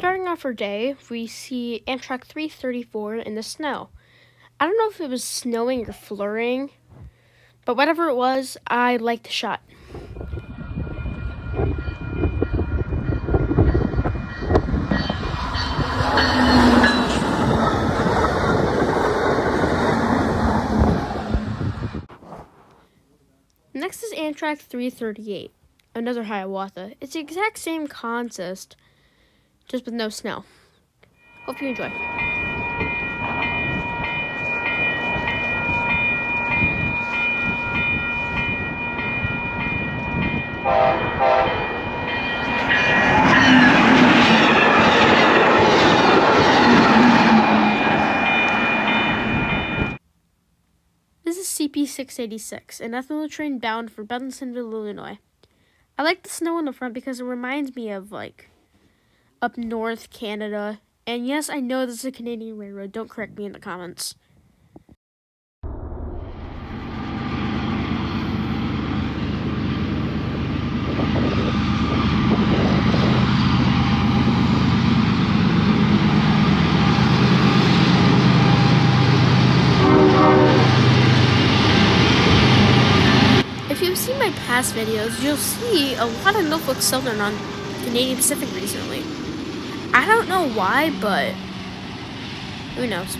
Starting off our day, we see Amtrak 334 in the snow. I don't know if it was snowing or flurrying, but whatever it was, I liked the shot. Next is Amtrak 338, another Hiawatha. It's the exact same concept, just with no snow. Hope you enjoy. This is CP686, an ethanol train bound for Bensenville, Illinois. I like the snow in the front because it reminds me of, up north Canada. And yes, I know this is a Canadian railroad. Don't correct me in the comments. If you've seen my past videos, you'll see a lot of Norfolk Southern on Canadian Pacific recently. I don't know why, but who knows.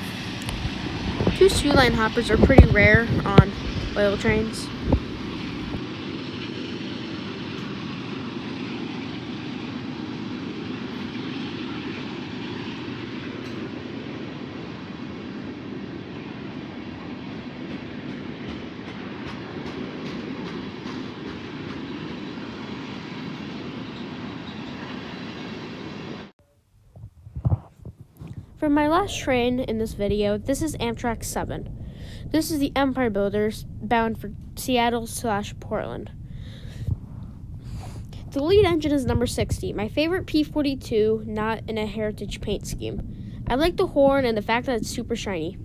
2 shoe-line hoppers are pretty rare on oil trains. For my last train in this video, this is Amtrak 7. This is the Empire Builders bound for Seattle/Portland. The lead engine is number 60, my favorite P-42, not in a heritage paint scheme. I like the horn and the fact that it's super shiny.